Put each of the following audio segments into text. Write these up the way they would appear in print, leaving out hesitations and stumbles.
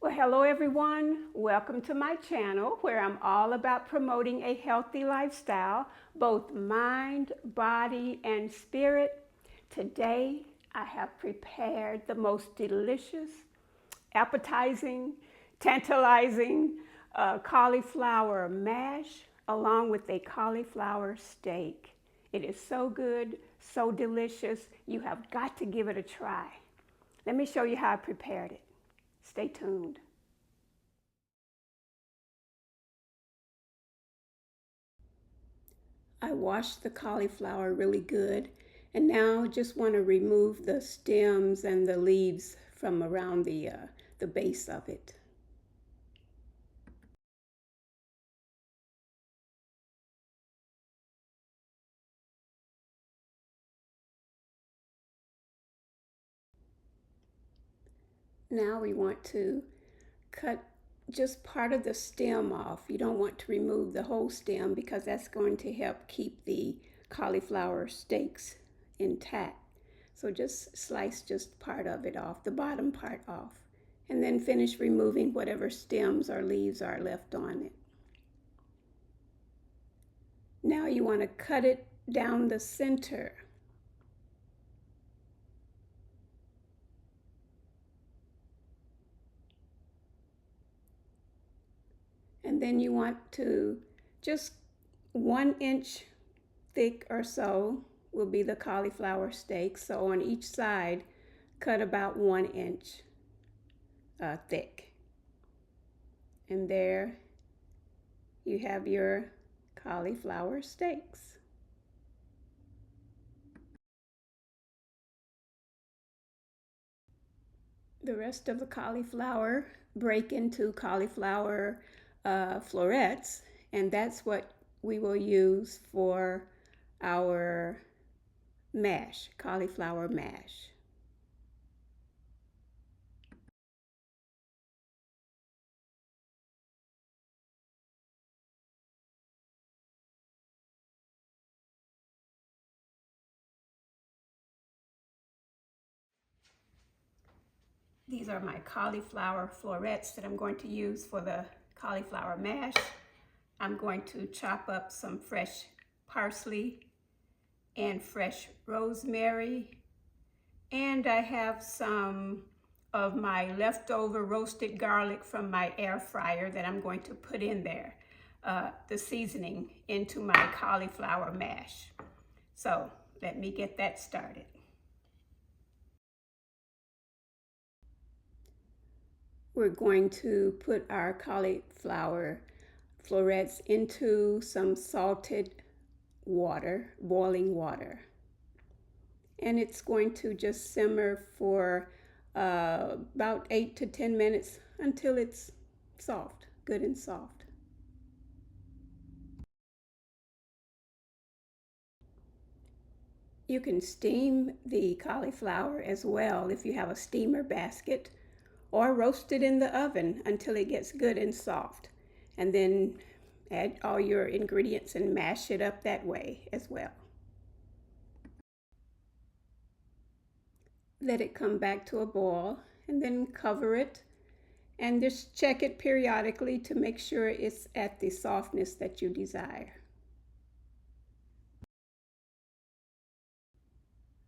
Well, hello everyone. Welcome to my channel where I'm all about promoting a healthy lifestyle, both mind, body, and spirit. Today, I have prepared the most delicious, appetizing, tantalizing cauliflower mash along with a cauliflower steak. It is so good, so delicious. You have got to give it a try. Let me show you how I prepared it. Stay tuned. I washed the cauliflower really good, and now just want to remove the stems and the leaves from around the base of it. Now we want to cut just part of the stem off. You don't want to remove the whole stem because that's going to help keep the cauliflower steaks intact. So just slice just part of it off, the bottom part off, and then finish removing whatever stems or leaves are left on it. Now you want to cut it down the center. And then you want to just 1 inch thick or so will be the cauliflower steak. So on each side, cut about 1 inch thick. And there you have your cauliflower steaks. The rest of the cauliflower break into cauliflower florets, and that's what we will use for our mash, cauliflower mash. These are my cauliflower florets that I'm going to use for the cauliflower mash. I'm going to chop up some fresh parsley and fresh rosemary. And I have some of my leftover roasted garlic from my air fryer that I'm going to put in there, the seasoning into my cauliflower mash. So let me get that started. We're going to put our cauliflower florets into some salted water, boiling water. And it's going to just simmer for about 8 to 10 minutes until it's soft, good and soft. You can steam the cauliflower as well if you have a steamer basket, or roast it in the oven until it gets good and soft. And then add all your ingredients and mash it up that way as well. Let it come back to a boil and then cover it and just check it periodically to make sure it's at the softness that you desire.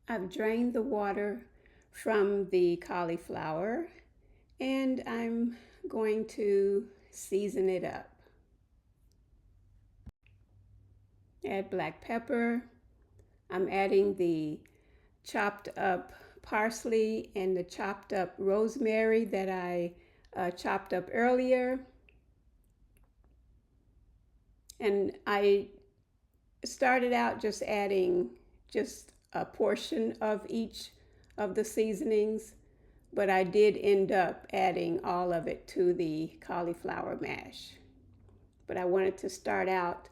I've drained the water from the cauliflower and I'm going to season it up. Add black pepper. I'm adding the chopped up parsley and the chopped up rosemary that I chopped up earlier. And I started out just adding just a portion of each of the seasonings, but I did end up adding all of it to the cauliflower mash. But I wanted to start out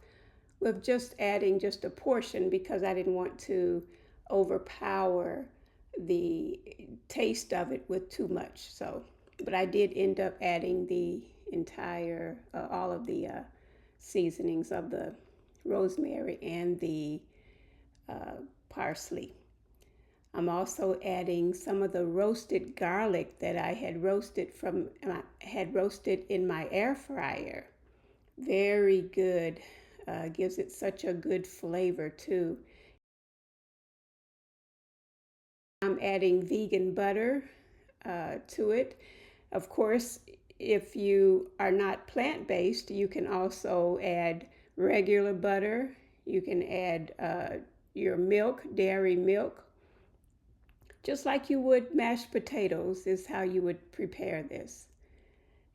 with just adding just a portion because I didn't want to overpower the taste of it with too much. So, but I did end up adding the entire, all of the seasonings of the rosemary and the parsley. I'm also adding some of the roasted garlic that I had roasted in my air fryer. Very good. Gives it such a good flavor too. I'm adding vegan butter to it. Of course, if you are not plant-based, you can also add regular butter. You can add your milk, dairy milk, just like you would mashed potatoes is how you would prepare this.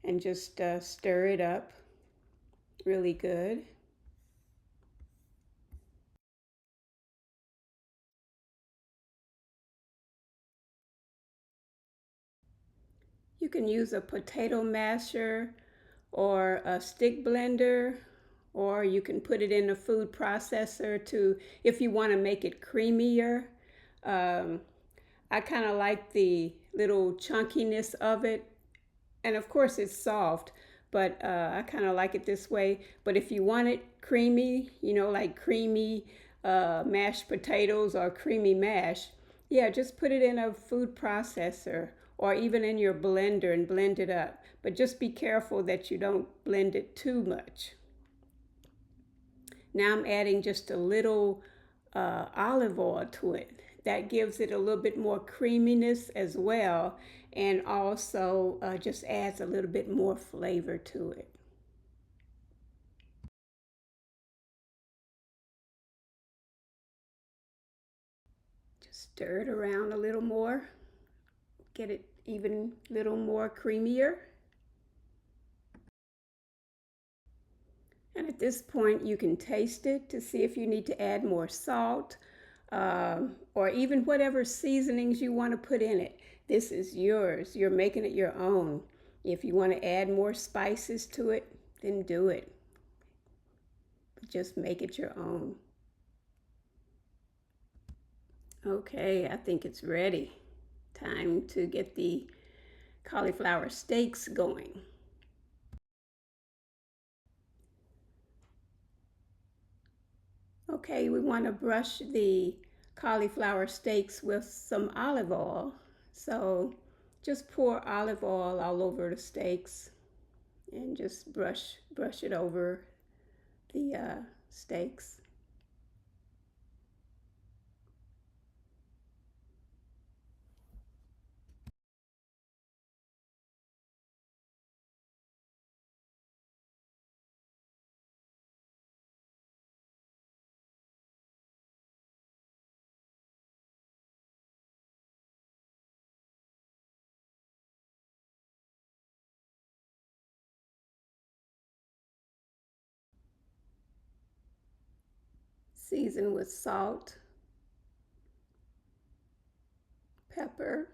And just stir it up really good. You can use a potato masher or a stick blender, or you can put it in a food processor to, if you want to make it creamier. I kind of like the little chunkiness of it, and of course it's soft, but I kind of like it this way. But if you want it creamy, you know, like creamy mashed potatoes or creamy mash, yeah, just put it in a food processor or even in your blender and blend it up. But just be careful that you don't blend it too much. Now I'm adding just a little olive oil to it. That gives it a little bit more creaminess as well, and also just adds a little bit more flavor to it. Just stir it around a little more, get it even a little more creamier. And at this point, you can taste it to see if you need to add more salt or even whatever seasonings you want to put in it. This is yours. You're making it your own. If you want to add more spices to it, then do it. But just make it your own. Okay, I think it's ready. Time to get the cauliflower steaks going. Okay, we want to brush the cauliflower steaks with some olive oil. So just pour olive oil all over the steaks and just brush it over the steaks. Season with salt, pepper,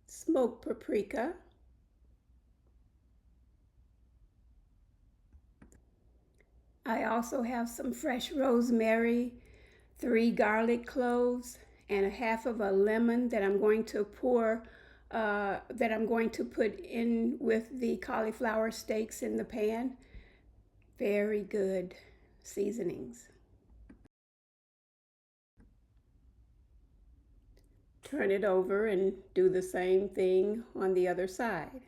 smoked paprika, I also have some fresh rosemary, 3 garlic cloves, and a half of a lemon that I'm going to put in with the cauliflower steaks in the pan. Very good seasonings. Turn it over and do the same thing on the other side.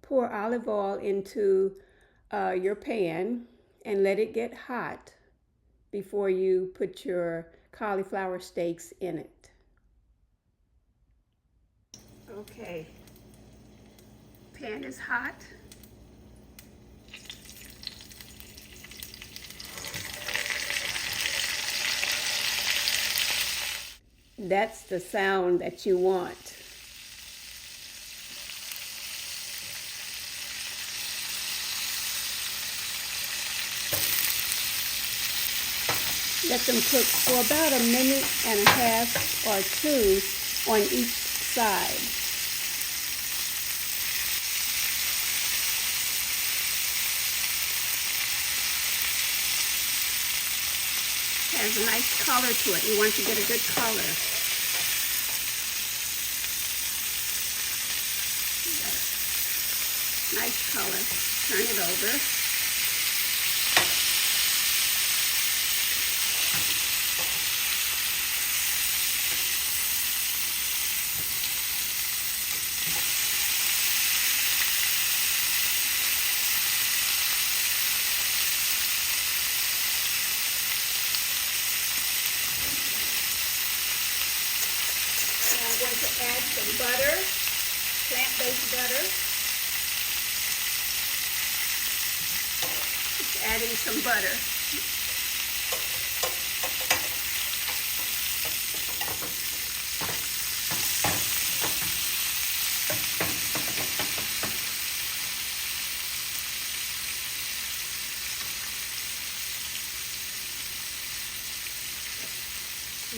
Pour olive oil into your pan and let it get hot before you put your cauliflower steaks in it. Okay, pan is hot. That's the sound that you want. Let them cook for about a minute and a half or two on each side. Has a nice color to it. You want to get a good color. Nice color. Turn it over. I'm going to add some butter, plant-based butter. Just adding some butter.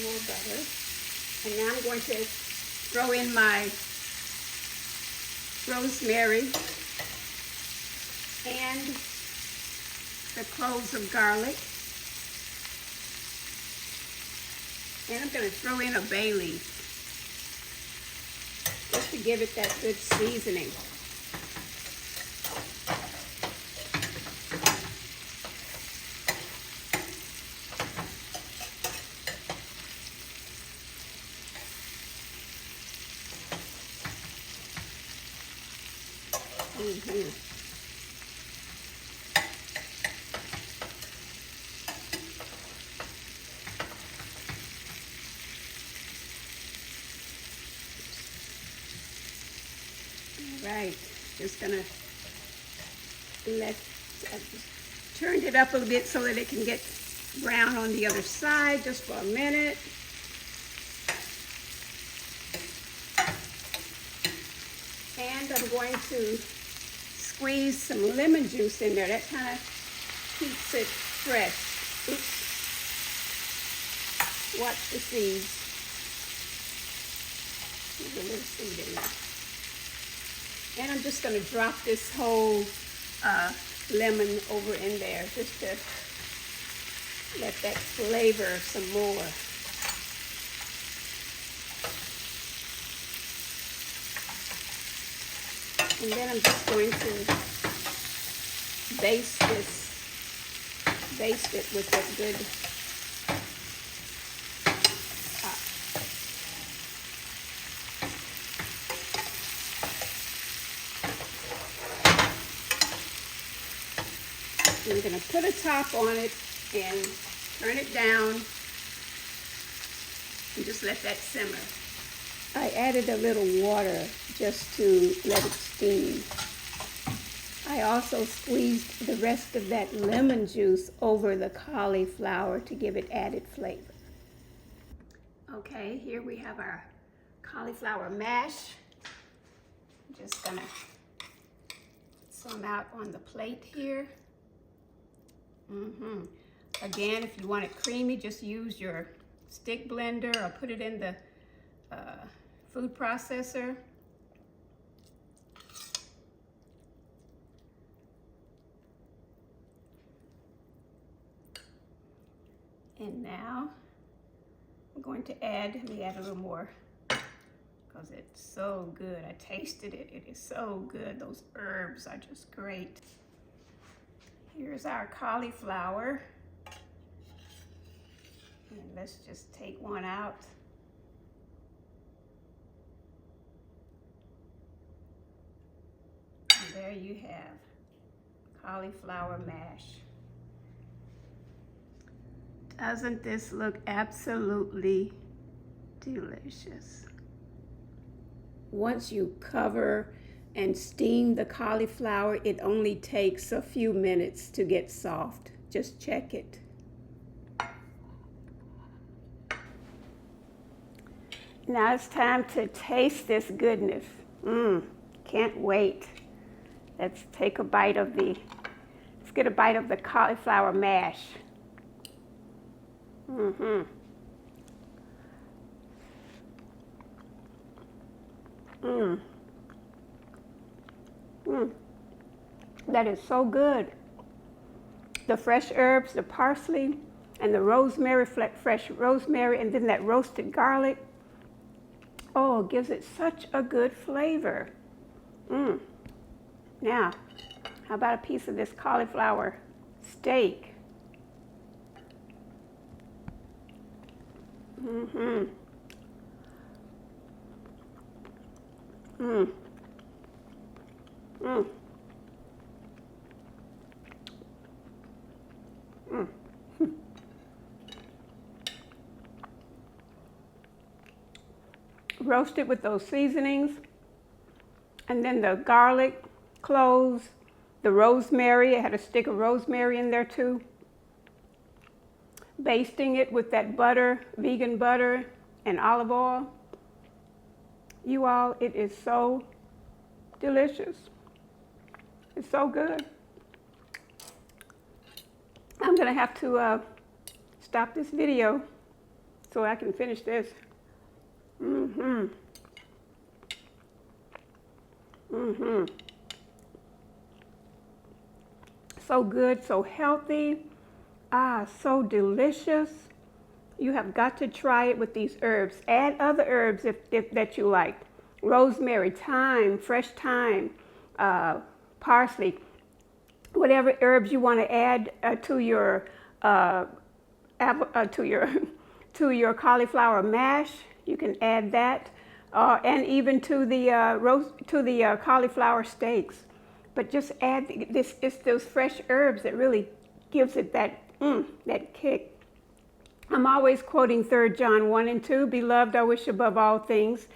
More butter. And now I'm going to throw in my rosemary and the cloves of garlic. And I'm going to throw in a bay leaf just to give it that good seasoning. Right, just gonna turn it up a little bit so that it can get brown on the other side just for a minute. And I'm going to squeeze some lemon juice in there. That kind of keeps it fresh. Oops. Watch the seeds. There's a little seed in there. And I'm just going to drop this whole lemon over in there just to let that flavor some more. And then I'm just going to baste it with that good I'm going to put a top on it and turn it down and just let that simmer. I added a little water just to let it steam. I also squeezed the rest of that lemon juice over the cauliflower to give it added flavor. Okay, here we have our cauliflower mash. I'm just going to put some out on the plate here. Again, if you want it creamy, just use your stick blender or put it in the food processor. And now I'm going to let me add a little more because it's so good. I tasted it. It is so good. Those herbs are just great. Here's our cauliflower. And let's just take one out. And there you have cauliflower mash. Doesn't this look absolutely delicious? Once you cover and steam the cauliflower, it only takes a few minutes to get soft. Just check it. Now it's time to taste this goodness. Can't wait. Let's get a bite of the cauliflower mash. Mm-hmm. Mm. Mm. That is so good. The fresh herbs, the parsley, and the rosemary, fresh rosemary, and then that roasted garlic. Oh, it gives it such a good flavor. Mm. Now, how about a piece of this cauliflower steak? Mm-hmm. Mm. Mm. Mm. Roast it with those seasonings, and then the garlic, cloves, the rosemary. I had a stick of rosemary in there too. Basting it with that butter, vegan butter, and olive oil. You all, it is so delicious. It's so good. I'm gonna have to stop this video so I can finish this. Mm-hmm. Mm-hmm. So good, so healthy. Ah, so delicious. You have got to try it with these herbs. Add other herbs if that you like. Rosemary, thyme, fresh thyme, parsley, whatever herbs you want to add to your to your to your cauliflower mash. You can add that, and even to the cauliflower steaks. But just add this. It's those fresh herbs that really gives it that kick. I'm always quoting 3 John 1 and 2. Beloved, I wish above all things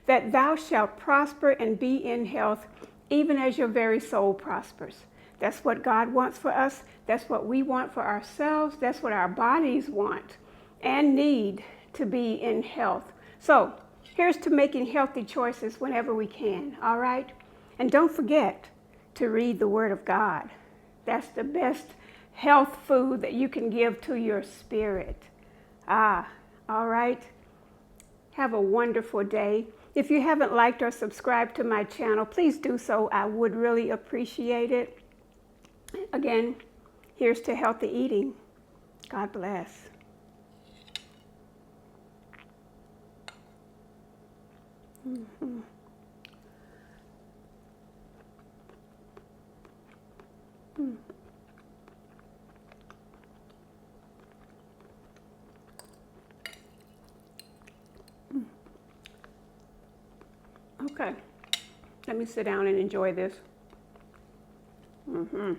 that thou shalt prosper and be in health, even as your very soul prospers. That's what God wants for us. That's what we want for ourselves. That's what our bodies want and need, to be in health. So here's to making healthy choices whenever we can, all right? And don't forget to read the Word of God. That's the best health food that you can give to your spirit. All right. Have a wonderful day. If you haven't liked or subscribed to my channel, please do so. I would really appreciate it. Again, here's to healthy eating. God bless. Mm-hmm. Mm. Okay, let me sit down and enjoy this. Mm-hmm.